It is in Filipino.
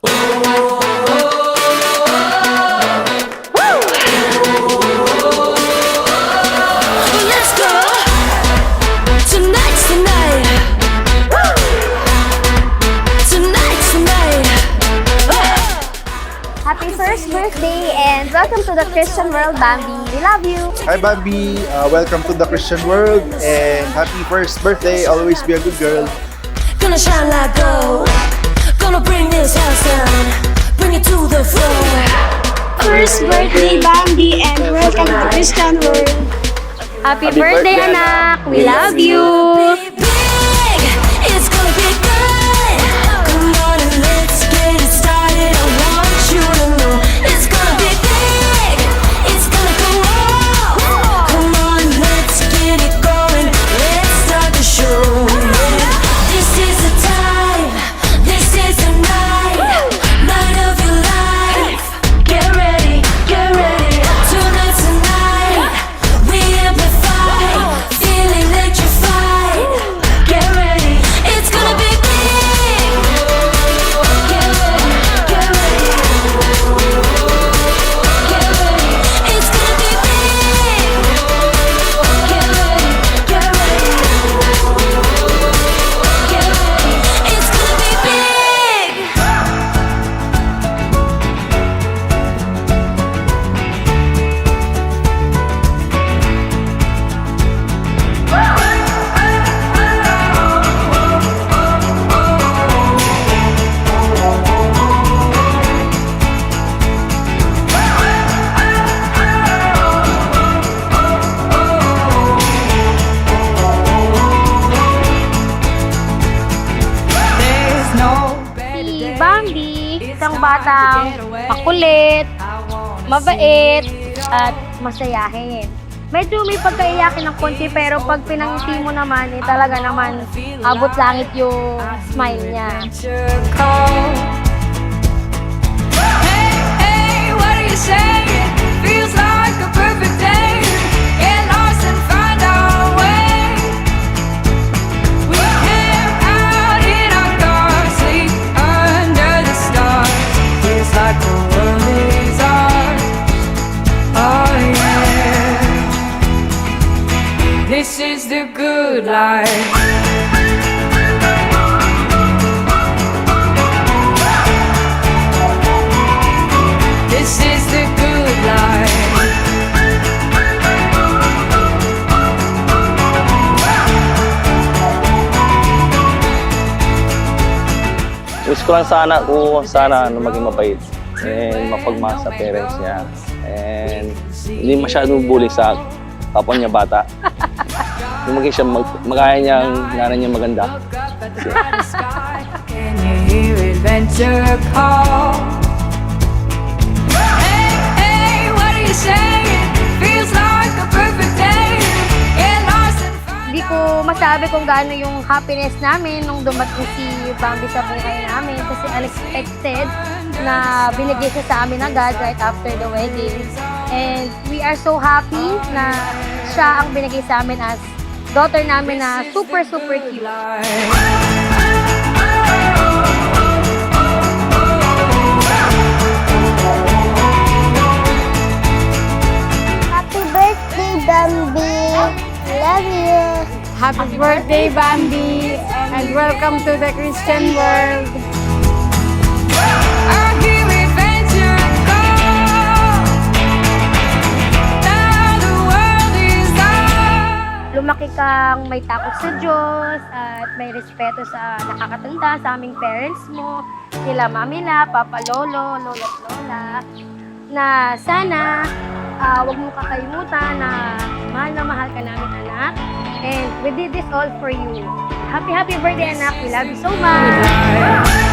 Happy first birthday and welcome to the Christian World, Bambi. We love you. Hi Bambi, welcome to the Christian world and happy first birthday. Always be a good girl. Gonna shine like gold. Gonna bring this house down. Bring it to the floor. First birthday, Bambi, and welcome to the Christian World. Happy birthday, anak. We love you. Be big. It's gonna be good. Come on and let's get it started. I want you to know it's gonna be big. It's gonna go on. Come on, let's get it going. Let's start the show. This is the time. This is the night. Night of your life. Get ready. Get ready. Tonight's the night. We amplify. Feel electrified. Get ready. It's gonna be big. Get ready. Get ready. Get ready. It's gonna be big. Get ready. Get ready. Get ready. It's gonna be big. Si Bambi, isang batang makulit, mabait, at masayahin. Medyo may pagkaiyakin ng konti pero pag pinangiti mo naman, talaga naman abot langit yung smile niya. Hey, hey, what are you saying? Feels like a perfect day. Get lost and find our way. We camp out in our cars, sleep under the stars. Feels like the world is ours. Oh yeah. This is the good life. This is the good life. Wish ko lang sana maging mabait and mapagmahal sa parents niya and hindi masyadong bully sa kapwa niya bata. Yung maging siya magkaya niyang nanay niya maganda. Can you hear adventure call? Hey, hey, what are you saying? Feels like a perfect day. Get lost and find. Hindi ko masabi kung gaano yung happiness namin nung dumating si Bambi sa buhay namin kasi unexpected na binigay siya sa amin agad right after the wedding. And we are so happy na siya ang binigay sa amin as daughter namin na super cute. Happy birthday, Bambi! Love you! Happy birthday, Bambi, and welcome to the Christian world. I hear adventure call. Now the world is ours. Lumaki kang may takot sa Diyos at may respeto sa nakakatanda, sa aming parents mo, nila mamila, papa lolo, lola at lola, na sana wag mo kakalimutan na mahal ka namin, anak. And we did this all for you. Happy birthday, anak. We love you so much.